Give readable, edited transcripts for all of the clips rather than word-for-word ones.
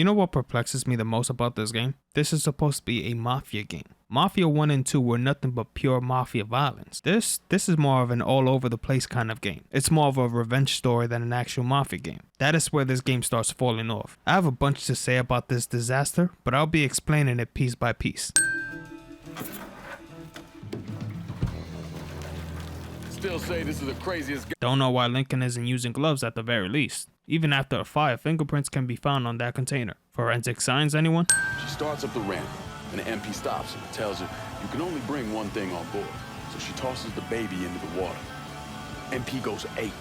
You know what perplexes me the most about this game? This is supposed to be a Mafia game. Mafia 1 and 2 were nothing but pure Mafia violence. This is more of an all over the place kind of game. It's more of a revenge story than an actual Mafia game. That is where this game starts falling off. I have a bunch to say about this disaster, but I'll be explaining it piece by piece. Still say this is the craziest. Don't know why Lincoln isn't using gloves at the very least. Even after a fire, fingerprints can be found on that container. Forensic signs, anyone? She starts up the ramp, and the MP stops her and tells her you can only bring one thing on board. So she tosses the baby into the water. MP goes ape,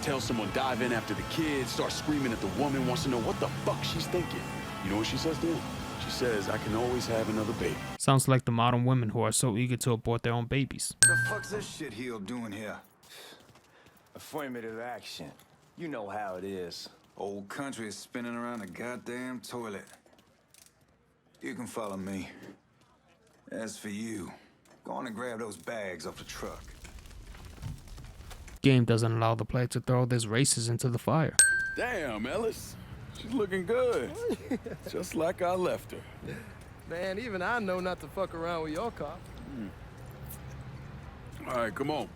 tells someone dive in after the kid, starts screaming at the woman, wants to know what the fuck she's thinking. You know what she says to him? She says, I can always have another baby. Sounds like the modern women who are so eager to abort their own babies. The fuck's this shitheel doing here? Affirmative action. You know how it is. Old country is spinning around the goddamn toilet. You can follow me. As for you, go on and grab those bags off the truck. Game doesn't allow the player to throw these races into the fire. Damn, Ellis. She's looking good. Just like I left her. Man, even I know not to fuck around with your car. All right, come on.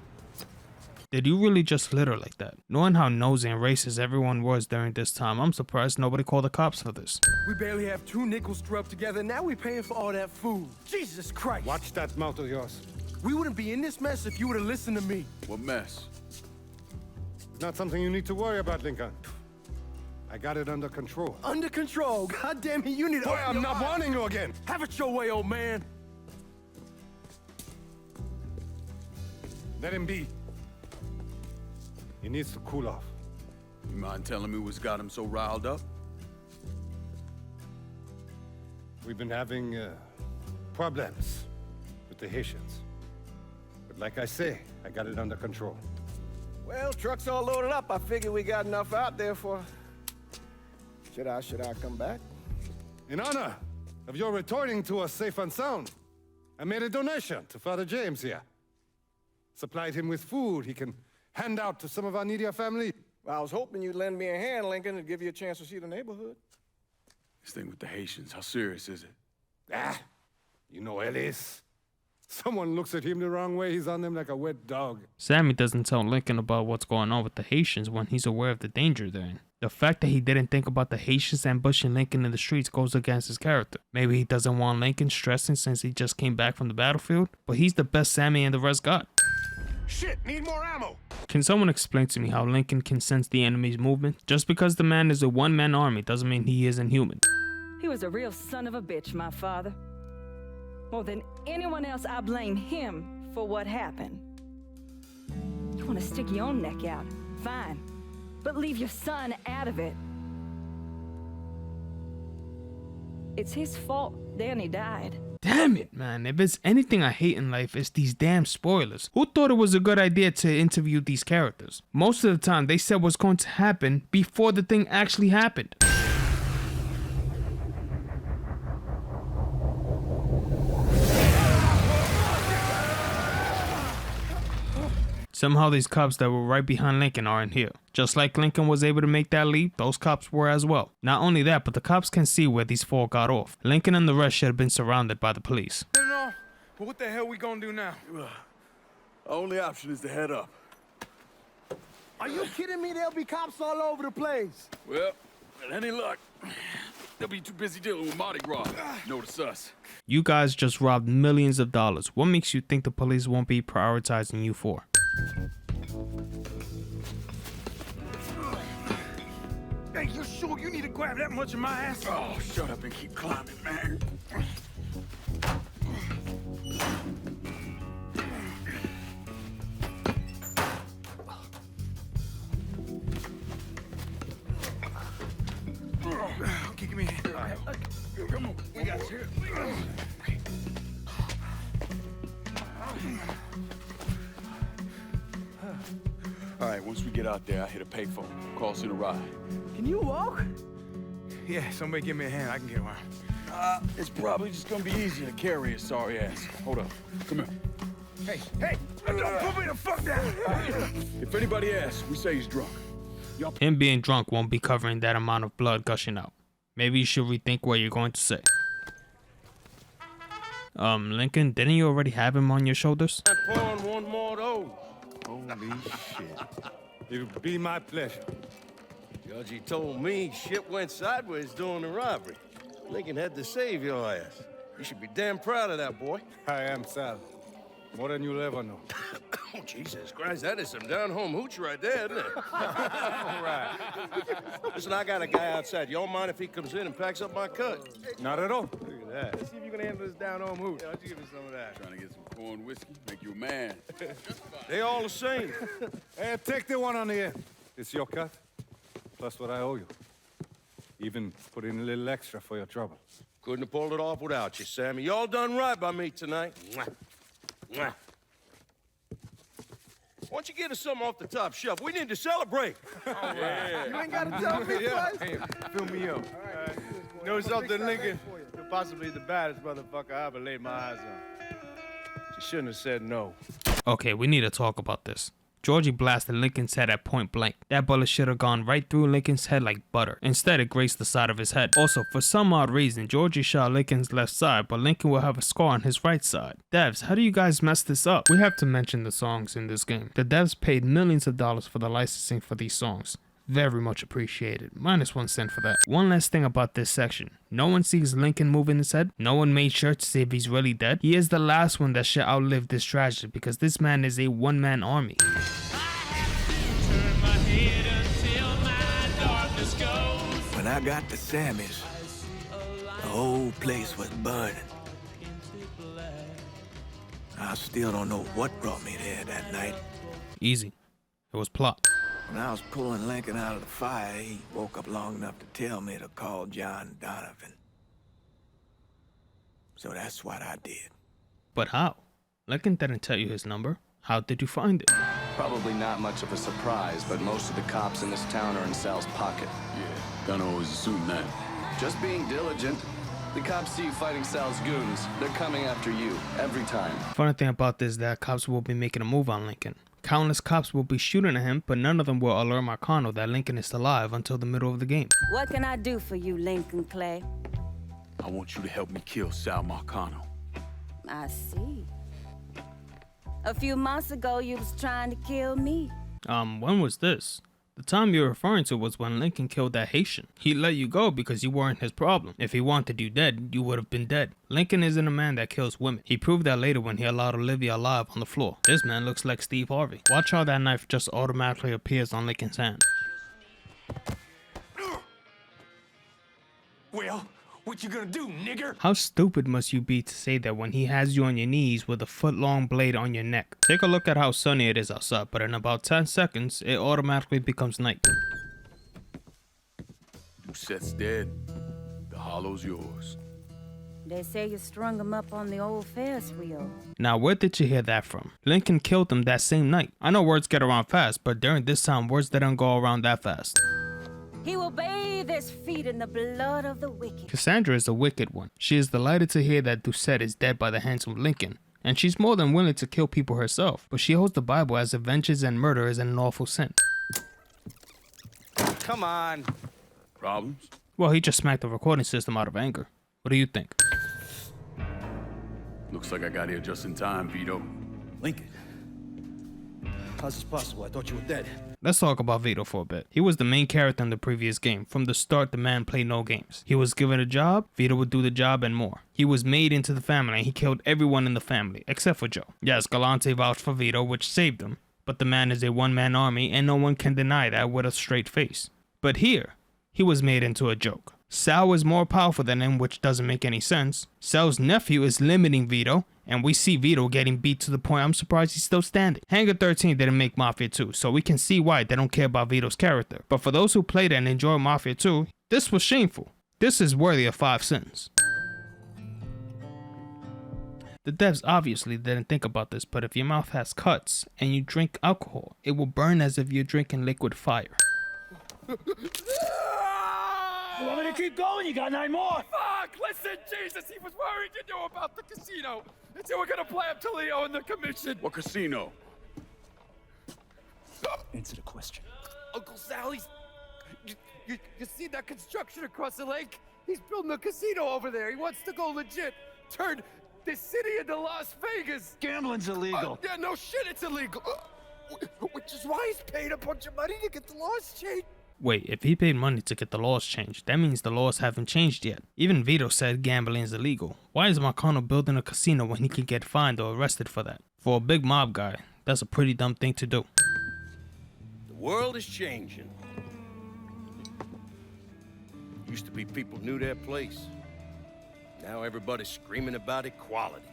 Did you really just litter like that? Knowing how nosy and racist everyone was during this time, I'm surprised nobody called the cops for this. We barely have 2 nickels to rub together, and now we're paying for all that food. Jesus Christ. Watch that mouth of yours. We wouldn't be in this mess if you would have listened to me. What mess? Not something you need to worry about, Lincoln. I got it under control. Under control. God damn it, you need to... Boy, I'm not warning you again. Have it your way, old man. Let him be. He needs to cool off. You mind telling me what's got him so riled up? We've been having problems with the Haitians. But like I say, I got it under control. Well, truck's all loaded up. I figure we got enough out there for... Should I come back? In honor of your returning to us safe and sound, I made a donation to Father James here. Supplied him with food he can hand out to some of our needier family. Well, I was hoping you'd lend me a hand, Lincoln, and give you a chance to see the neighborhood. This thing with the Haitians, how serious is it? Ah, you know Ellis. Someone looks at him the wrong way, he's on them like a wet dog. Sammy doesn't tell Lincoln about what's going on with the Haitians when he's aware of the danger they're in. The fact that he didn't think about the Haitians ambushing Lincoln in the streets goes against his character. Maybe he doesn't want Lincoln stressing since he just came back from the battlefield, but he's the best Sammy and the rest got. Shit, need more ammo! Can someone explain to me how Lincoln can sense the enemy's movement? Just because the man is a one-man army doesn't mean he isn't human. He was a real son of a bitch, my father. More than anyone else, I blame him for what happened. You want to stick your own neck out? Fine. But leave your son out of it. It's his fault Danny died. Damn it, man. If it's anything I hate in life, it's these damn spoilers. Who thought it was a good idea to interview these characters? Most of the time, they said what's going to happen before the thing actually happened. Somehow these cops that were right behind Lincoln aren't here. Just like Lincoln was able to make that leap, those cops were as well. Not only that, but the cops can see where these 4 got off. Lincoln and the rest should have been surrounded by the police. No, but what the hell we gonna do now? Only option is to head up. Are you kidding me? There'll be cops all over the place. Well, with any luck, they'll be too busy dealing with Mardi Gras. Notice us. You guys just robbed millions of dollars. What makes you think the police won't be prioritizing you for? Hey, you sure you need to grab that much of my ass? Oh, shut up and keep climbing, man. Okay, give me a hand. Come on, we got you. All right, once we get out there, I hit a payphone. Call us in a ride. Can you walk? Yeah, somebody give me a hand. I can get around. It's probably just gonna be easier to carry his sorry ass. Hold up. Come here. Hey, don't put me the fuck down. If anybody asks, we say he's drunk. Him being drunk won't be covering that amount of blood gushing out. Maybe you should rethink what you're going to say. Lincoln, didn't you already have him on your shoulders? I'm pouring one more of those. Holy shit. It'll be my pleasure. Judge, told me shit went sideways during the robbery. Lincoln had to save your ass. You should be damn proud of that, boy. I am, Sal. More than you'll ever know. Oh, Jesus Christ, that is some down-home hooch right there, isn't it? All right. Listen, I got a guy outside. You don't mind if he comes in and packs up my cut? Not at all. Look at that. Let's see if you can handle this down-home hooch. Why don't you give me some of that? Trying to get some corn whiskey, make you a man. They all the same. Hey, take the one on the end. It's your cut, plus what I owe you. Even put in a little extra for your trouble. Couldn't have pulled it off without you, Sammy. You all done right by me tonight. Mwah. Mwah. Why don't you get us something off the top shelf? We need to celebrate. Yeah. You ain't gotta tell me twice. Hey, fill me up. You know something, Lincoln? You're possibly the baddest motherfucker I ever laid my eyes on. You shouldn't have said no. Okay, we need to talk about this. Georgie blasted Lincoln's head at point blank. That bullet should have gone right through Lincoln's head like butter. Instead, it grazed the side of his head. Also, for some odd reason, Georgie shot Lincoln's left side, but Lincoln will have a scar on his right side. Devs, how do you guys mess this up? We have to mention the songs in this game. The devs paid millions of dollars for the licensing for these songs. Very much appreciated. -1 cent for that. One last thing about this section. No one sees Lincoln moving his head. No one made sure to see if he's really dead. He is the last one that should outlive this tragedy because this man is a one-man army. When I got to Sammy's, the whole place was burning. I still don't know what brought me there that night. Easy. It was plot. When I was pulling Lincoln out of the fire, he woke up long enough to tell me to call John Donovan. So that's what I did. But how? Lincoln didn't tell you his number. How did you find it? Probably not much of a surprise, but most of the cops in this town are in Sal's pocket. Yeah, Gunner always assumed that. Just being diligent. The cops see you fighting Sal's goons. They're coming after you, every time. Funny thing about this is that cops will be making a move on Lincoln. Countless cops will be shooting at him, but none of them will alert Marcano that Lincoln is alive until the middle of the game. What can I do for you, Lincoln Clay? I want you to help me kill Sal Marcano. I see. A few months ago, you was trying to kill me. When was this? The time you're referring to was when Lincoln killed that Haitian. He let you go because you weren't his problem. If he wanted you dead, you would have been dead. Lincoln isn't a man that kills women. He proved that later when he allowed Olivia alive on the floor. This man looks like Steve Harvey. Watch how that knife just automatically appears on Lincoln's hand. Well, what you gonna do, nigger? How stupid must you be to say that when he has you on your knees with a foot-long blade on your neck? Take a look at how sunny it is outside, but in about 10 seconds, it automatically becomes night. Doucette's dead. The hollow's yours. They say you strung him up on the old Ferris wheel. Now, where did you hear that from? Lincoln killed him that same night. I know words get around fast, but during this time, words didn't go around that fast. He will bathe his feet in the blood of the wicked. Cassandra is a wicked one. She is delighted to hear that Doucette is dead by the hands of Lincoln, and she's more than willing to kill people herself, but she holds the Bible as if vengeance and murder is an awful sin. Come on. Problems? Well, he just smacked the recording system out of anger. What do you think? Looks like I got here just in time, Vito. Lincoln. How's this possible? I thought you were dead. Let's talk about Vito for a bit. He was the main character in the previous game. From the start, the man played no games. He was given a job, Vito would do the job and more. He was made into the family and he killed everyone in the family, except for Joe. Yes, Galante vouched for Vito, which saved him. But the man is a one-man army and no one can deny that with a straight face. But here, he was made into a joke. Sal is more powerful than him, which doesn't make any sense. Sal's nephew is limiting Vito, and we see Vito getting beat to the point I'm surprised he's still standing. Hangar 13 didn't make Mafia 2, so we can see why they don't care about Vito's character. But for those who played and enjoy Mafia 2, this was shameful. This is worthy of 5 sins. The devs obviously didn't think about this, but if your mouth has cuts and you drink alcohol, it will burn as if you're drinking liquid fire. You want me to keep going? You got 9 more. Fuck! Listen, Jesus, he was worried you knew about the casino. And so we're gonna play up to Leo and the commission. What casino? Answer the question. Uncle Sally's. You see that construction across the lake? He's building a casino over there. He wants to go legit. Turn this city into Las Vegas. Gambling's illegal. Yeah, no shit, it's illegal. Which is why he's paid a bunch of money to get the laws changed. Wait, if he paid money to get the laws changed, that means the laws haven't changed yet. Even Vito said gambling is illegal. Why is Marcano building a casino when he can get fined or arrested for that? For a big mob guy, that's a pretty dumb thing to do. The world is changing. Used to be people knew their place. Now everybody's screaming about equality.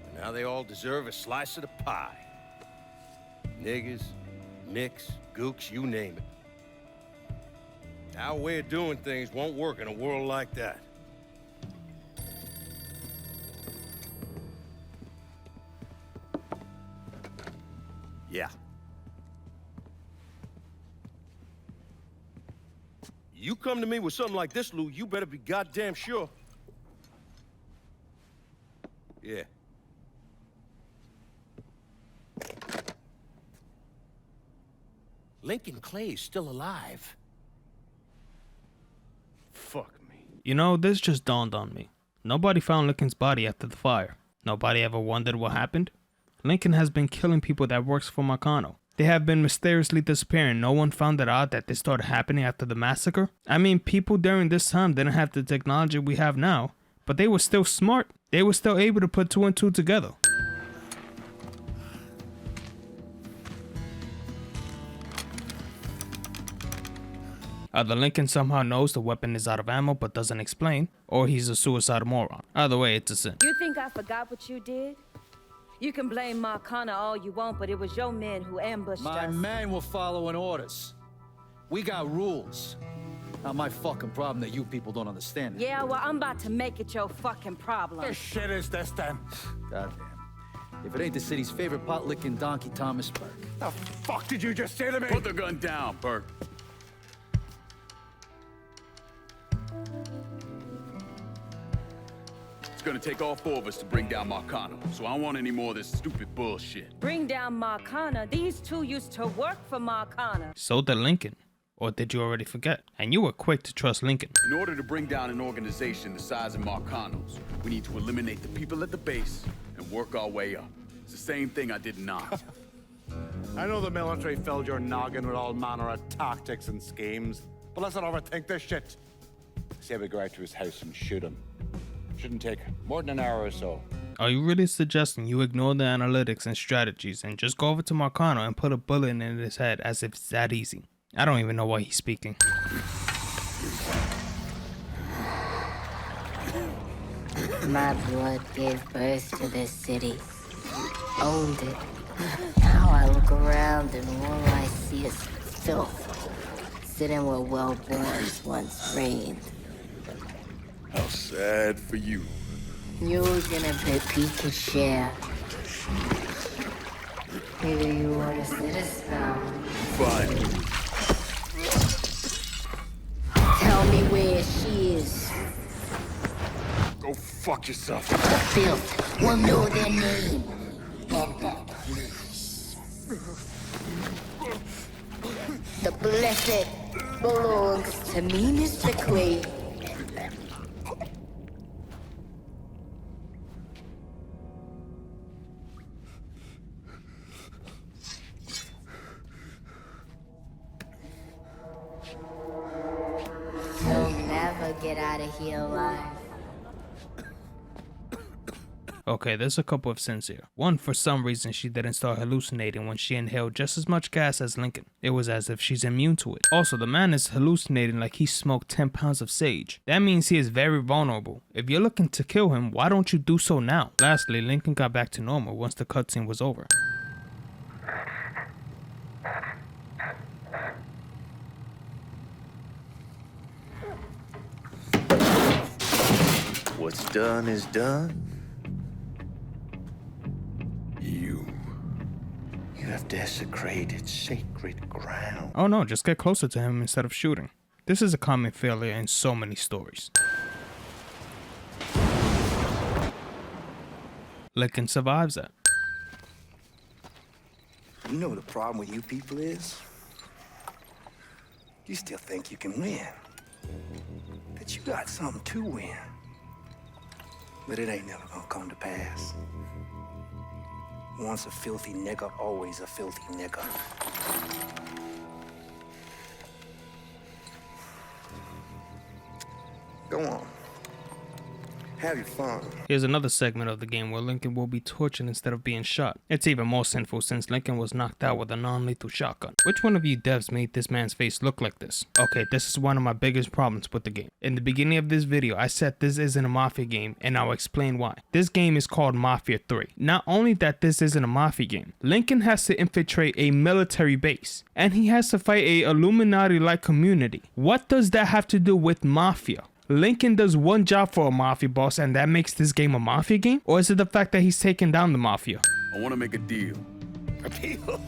And now they all deserve a slice of the pie. Niggers, nicks, gooks, you name it. Our way of doing things won't work in a world like that. Yeah. You come to me with something like this, Lou, you better be goddamn sure. Yeah. Lincoln Clay is still alive. Fuck me. You know, this just dawned on me. Nobody found Lincoln's body after the fire. Nobody ever wondered what happened. Lincoln has been killing people that works for Marcano. They have been mysteriously disappearing. No one found it out that this started happening after the massacre. I mean, people during this time didn't have the technology we have now, but they were still smart. They were still able to put two and two together. Either Lincoln somehow knows the weapon is out of ammo but doesn't explain, or he's a suicidal moron. Either way, it's a sin. You think I forgot what you did? You can blame Marcana all you want, but it was your men who ambushed My us. men were following orders. We got rules. Not my fucking problem that you people don't understand it. Yeah, well, I'm about to make it your fucking problem. The shit is this then? Goddamn. If it ain't the city's favorite pot-licking donkey, Thomas Burke. The fuck did you just say to me? Put the gun down, Burke. It's gonna take all four of us to bring down Marcano, so I don't want any more of this stupid bullshit. Bring down Marcana. These two used to work for Marcana. So did Lincoln. Or did you already forget? And you were quick to trust Lincoln. In order to bring down an organization the size of Marcano's, we need to eliminate the people at the base and work our way up. It's the same thing I did not. I know the military filled your noggin with all manner of tactics and schemes, but let's not overthink this shit. Say we go out to his house and shoot him. Shouldn't take more than an hour or so. Are you really suggesting you ignore the analytics and strategies and just go over to Marcano and put a bullet in his head as if it's that easy? I don't even know why he's speaking. My blood gave birth to this city. Owned it. Now I look around and all I see is filth. Sitting where well-borns once reigned. How sad for you. You're gonna pick a share. Either you want to sit a spell. Fine. Tell me where she is. Go fuck yourself. The filth will know their name. And that place. The blessed belongs to me, Mr. Quaid. You'll never get out of here alive. Okay, there's a couple of sins here. One, for some reason she didn't start hallucinating when she inhaled just as much gas as Lincoln. It was as if she's immune to it. Also, the man is hallucinating like he smoked 10 pounds of sage. That means he is very vulnerable. If you're looking to kill him, why don't you do so now? Lastly, Lincoln got back to normal once the cutscene was over. What's done is done. You have desecrated sacred ground. Oh no, just get closer to him instead of shooting. This is a common failure in so many stories. Lincoln survives that. You know what the problem with you people is? You still think you can win. That you got something to win. But it ain't never gonna come to pass. Once a filthy nigga, always a filthy nigga. Go on. Have your fun. Here's another segment of the game where Lincoln will be tortured instead of being shot. It's even more sinful since Lincoln was knocked out with a non-lethal shotgun. Which one of you devs made this man's face look like this? Okay, this is one of my biggest problems with the game. In the beginning of this video, I said this isn't a Mafia game, and I'll explain why. This game is called Mafia 3. Not only that this isn't a Mafia game, Lincoln has to infiltrate a military base, and he has to fight a Illuminati-like community. What does that have to do with Mafia? Lincoln does one job for a Mafia boss and that makes this game a Mafia game? Or is it the fact that he's taking down the Mafia? I want to make a deal. A deal?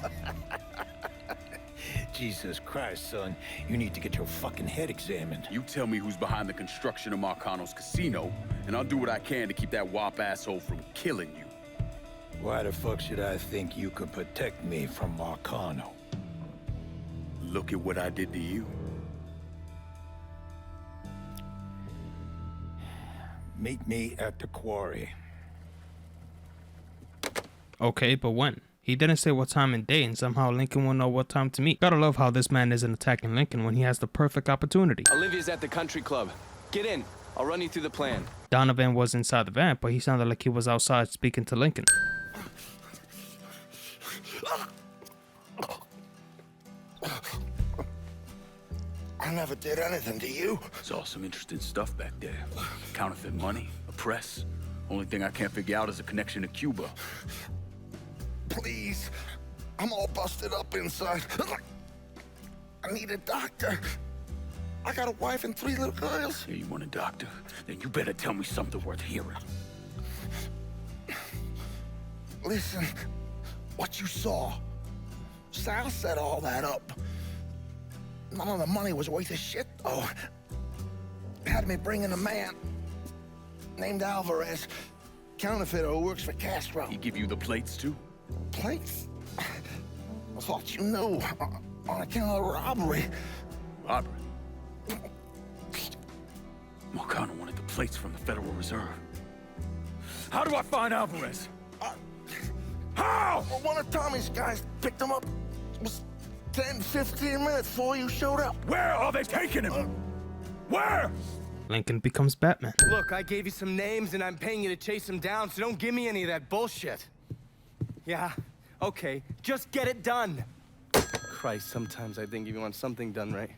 Jesus Christ, son. You need to get your fucking head examined. You tell me who's behind the construction of Marcano's casino, and I'll do what I can to keep that wop asshole from killing you. Why the fuck should I think you could protect me from Marcano? Look at what I did to you. Meet me at the quarry. Okay, but when? He didn't say what time and day, and somehow Lincoln will know what time to meet. Gotta love how this man isn't attacking Lincoln when he has the perfect opportunity. Olivia's at the country club. Get in. I'll run you through the plan. Donovan was inside the van, but he sounded like he was outside speaking to Lincoln. I never did anything to you. Saw some interesting stuff back there. Counterfeit money, a press. Only thing I can't figure out is a connection to Cuba. Please. I'm all busted up inside. I need a doctor. I got a wife and 3 little girls. Yeah, you want a doctor? Then you better tell me something worth hearing. Listen, what you saw. Sal set all that up. None of the money was worth a shit, though. Had me bring in a man named Alvarez, counterfeiter who works for Castro. He give you the plates, too? Plates? I thought you knew. On account of robbery. Robbery? Marcano wanted the plates from the Federal Reserve. How do I find Alvarez? How? Well, one of Tommy's guys picked him up. It was 10, 15 minutes before you showed up. Where are they taking him? Where? Lincoln becomes Batman. Look, I gave you some names and I'm paying you to chase them down, so don't give me any of that bullshit. Yeah, okay, just get it done. Christ, sometimes I think if you want something done right.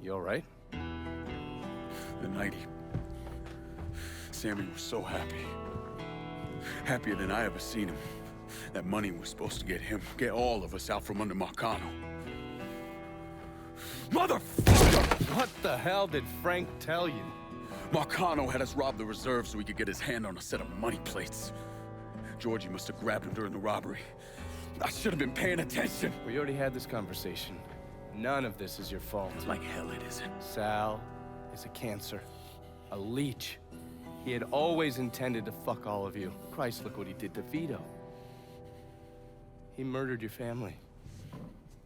You all right? The night Sammy was so happy. Happier than I ever seen him. That money was supposed to get all of us out from under Marcano. Motherfucker! What the hell did Frank tell you? Marcano had us rob the reserve so he could get his hand on a set of money plates. Georgie must have grabbed him during the robbery. I should have been paying attention. We already had this conversation. None of this is your fault. Like hell it isn't. Sal is a cancer. A leech. He had always intended to fuck all of you. Christ, look what he did to Vito. He murdered your family.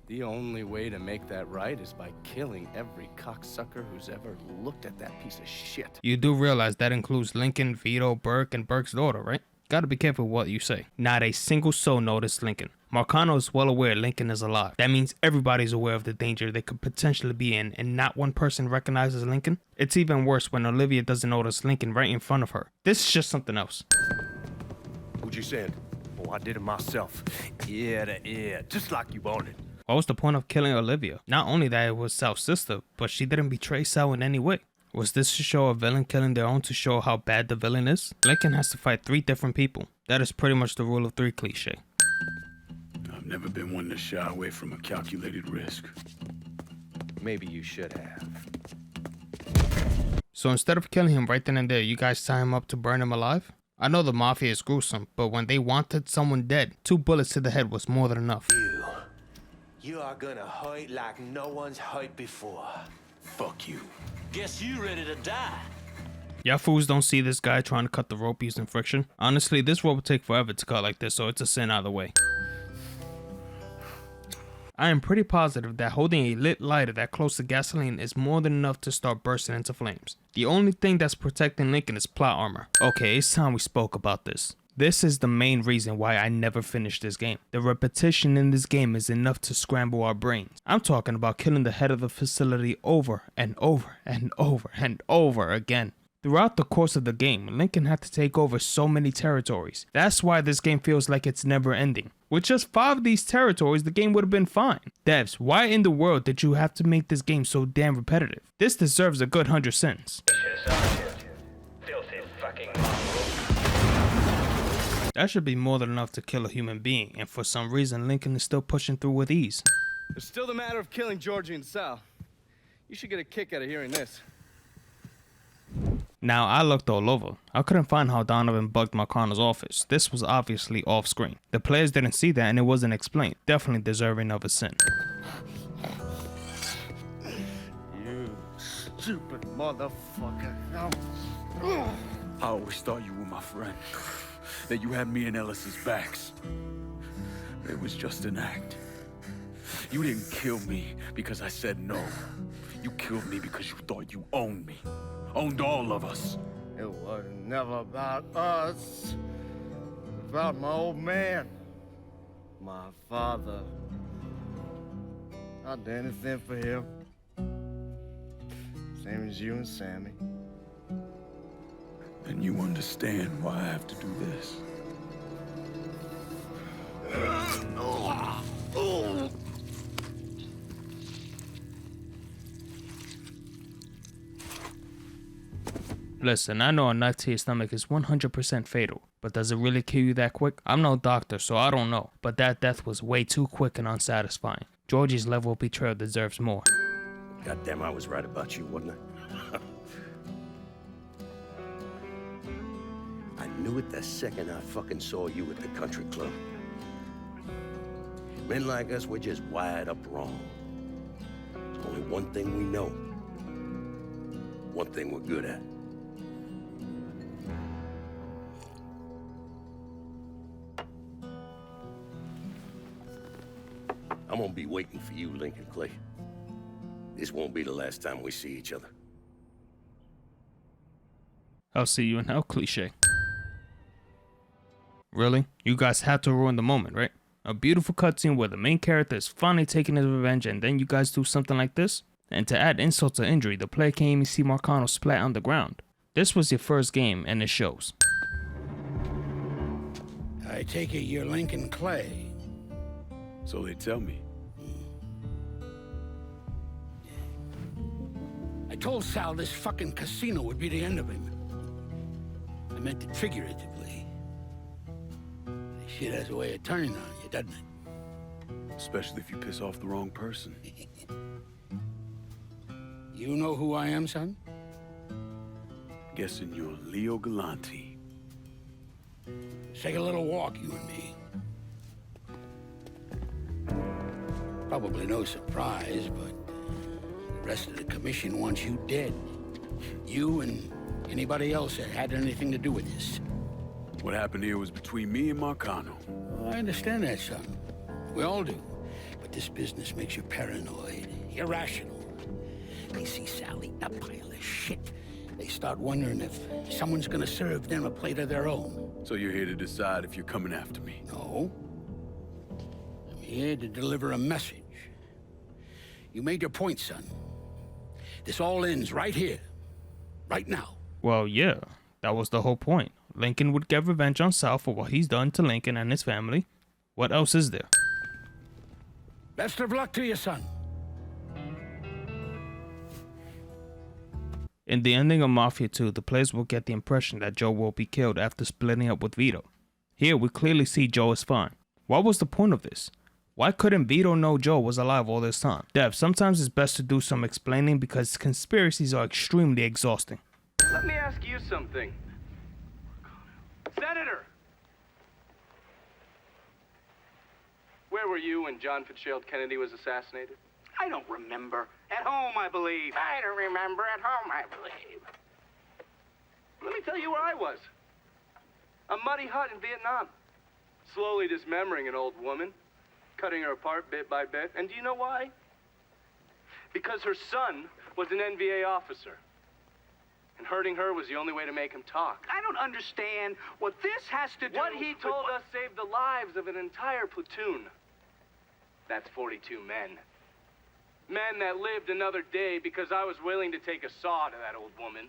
The only way to make that right is by killing every cocksucker who's ever looked at that piece of shit. You do realize that includes Lincoln, Vito, Burke, and Burke's daughter, right? Gotta be careful what you say. Not a single soul noticed Lincoln. Marcano is well aware Lincoln is alive. That means everybody's aware of the danger they could potentially be in, and not one person recognizes Lincoln. It's even worse when Olivia doesn't notice Lincoln right in front of her. This is just something else. What you said? Oh, I did it myself. Ear to ear, just like you wanted. What was the point of killing Olivia? Not only that it was Sal's sister, but she didn't betray Sal in any way. Was this to show a villain killing their own to show how bad the villain is? Lincoln has to fight 3 different people. That is pretty much the rule of 3 cliche. I've never been one to shy away from a calculated risk. Maybe you should have. So instead of killing him right then and there, you guys tie him up to burn him alive? I know the Mafia is gruesome, but when they wanted someone dead, 2 bullets to the head was more than enough. You are gonna hurt like no one's hurt before. Fuck you. Guess you ready to die. Y'all fools don't see this guy trying to cut the rope using friction? Honestly, this rope would take forever to cut like this, so it's a sin either way. I am pretty positive that holding a lit lighter that close to gasoline is more than enough to start bursting into flames. The only thing that's protecting Lincoln is plot armor. Okay, it's time we spoke about this. This is the main reason why I never finished this game. The repetition in this game is enough to scramble our brains. I'm talking about killing the head of the facility over and over and over and over again. Throughout the course of the game, Lincoln had to take over so many territories. That's why this game feels like it's never ending. With just 5 of these territories, the game would have been fine. Devs, why in the world did you have to make this game so damn repetitive? This deserves a good 100 cents. That should be more than enough to kill a human being, and for some reason Lincoln is still pushing through with ease. There's still the matter of killing Georgie and Sal. You should get a kick out of hearing this. Now, I looked all over. I couldn't find how Donovan bugged Marcano's office. This was obviously off screen. The players didn't see that and it wasn't explained. Definitely deserving of a sin. You stupid motherfucker. I always thought you were my friend. That you had me and Ellis's backs. It was just an act. You didn't kill me because I said no. You killed me because you thought you owned me. Owned all of us. It was never about us. It was about my old man. My father. I'd do anything for him. Same as you and Sammy. And you understand why I have to do this. Listen, I know a knife to your stomach is 100% fatal, but does it really kill you that quick? I'm no doctor, so I don't know, but that death was way too quick and unsatisfying. Georgie's level of betrayal deserves more. Goddamn, I was right about you, wasn't I? I knew it the second I fucking saw you at the country club. Men like us, we're just wired up wrong. There's only one thing we know. One thing we're good at. I'm gonna be waiting for you, Lincoln Clay. This won't be the last time we see each other. I'll see you in hell, cliche. Really? You guys had to ruin the moment, right? A beautiful cutscene where the main character is finally taking his revenge and then you guys do something like this? And to add insult to injury, the player can't even see Marcano splat on the ground. This was your first game and it shows. I take it you're Lincoln Clay. So they tell me. I told Sal this fucking casino would be the end of him. I meant it figuratively. This shit has a way of turning on you, doesn't it? Especially if you piss off the wrong person. You know who I am, son? Guessing you're Leo Galante. Let's take a little walk, you and me. Probably no surprise, but the rest of the commission wants you dead. You and anybody else that had anything to do with this. What happened here was between me and Marcano. Oh, I understand that, son. We all do. But this business makes you paranoid, irrational. They see Sally, a pile of shit. They start wondering if someone's gonna serve them a plate of their own. So you're here to decide if you're coming after me? No. I'm here to deliver a message. You made your point, son. This all ends right here. Right now. Well, yeah, that was the whole point. Lincoln would get revenge on Sal for what he's done to Lincoln and his family. What else is there? Best of luck to you, son. In the ending of Mafia 2, the players will get the impression that Joe will be killed after splitting up with Vito. Here, we clearly see Joe is fine. What was the point of this? Why couldn't Vito know Joe was alive all this time? Dev, sometimes it's best to do some explaining because conspiracies are extremely exhausting. Let me ask you something. Senator! Where were you when John Fitzgerald Kennedy was assassinated? I don't remember. At home, I believe. I don't remember. At home, I believe. Let me tell you where I was. A muddy hut in Vietnam. Slowly dismembering an old woman. cutting her apart bit by bit. And do you know why? Because her son was an NVA officer. And hurting her was the only way to make him talk. I don't understand what this has to do What he told us saved the lives of an entire platoon. That's 42 men. Men that lived another day because I was willing to take a saw to that old woman.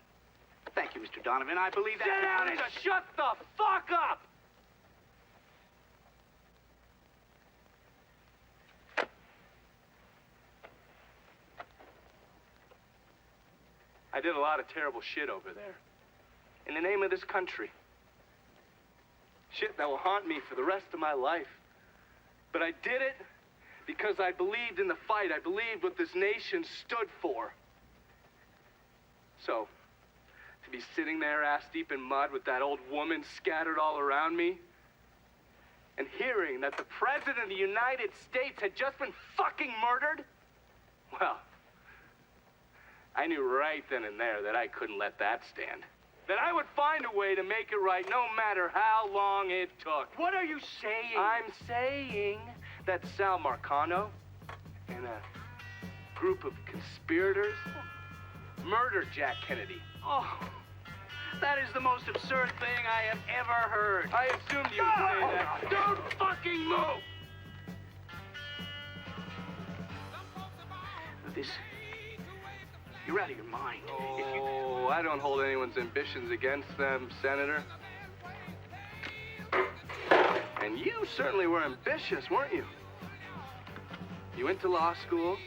Thank you, Mr. Donovan. I believe that. Sit down and shut the fuck up! I did a lot of terrible shit over there. In the name of this country. Shit that will haunt me for the rest of my life. But I did it because I believed in the fight. I believed what this nation stood for. So, to be sitting there ass deep in mud with that old woman scattered all around me, and hearing that the President of the United States had just been fucking murdered, well, I knew right then and there that I couldn't let that stand. That I would find a way to make it right no matter how long it took. What are you saying? I'm saying that Sal Marcano and a group of conspirators murdered Jack Kennedy. Oh, that is the most absurd thing I have ever heard. I assumed you would say that. Don't fucking move! This... You're out of your mind. Oh, I don't hold anyone's ambitions against them, Senator. And you certainly were ambitious, weren't you? You went to law school,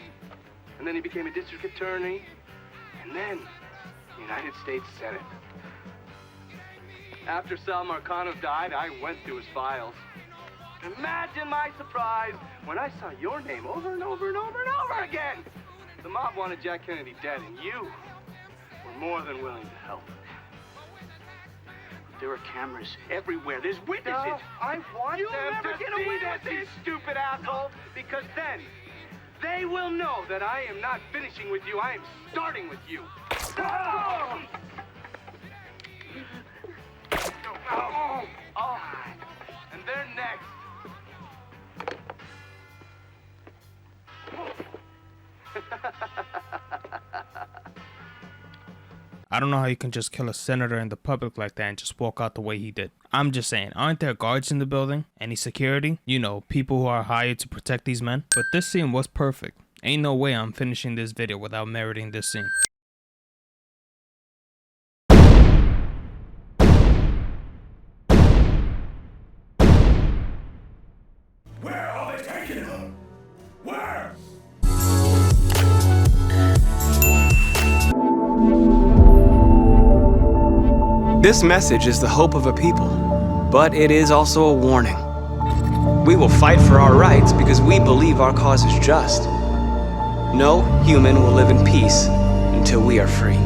and then you became a district attorney, and then United States Senate. After Sal Marcano died, I went through his files. Imagine my surprise when I saw your name over and over and over and over again. The mob wanted Jack Kennedy dead, and you were more than willing to help. There are cameras everywhere. There's witnesses. No, I want You'll them never to get see away this, with you this. stupid asshole, because then they will know that I am not finishing with you. I am starting with you. Oh! Oh! And they're next. I don't know how you can just kill a senator in the public like that and just walk out the way he did. I'm just saying, aren't there guards in the building? Any security? You know, people who are hired to protect these men? But this scene was perfect. Ain't no way I'm finishing this video without meriting this scene. Where are they taking him? Where? This message is the hope of a people, but it is also a warning. We will fight for our rights because we believe our cause is just. No human will live in peace until we are free.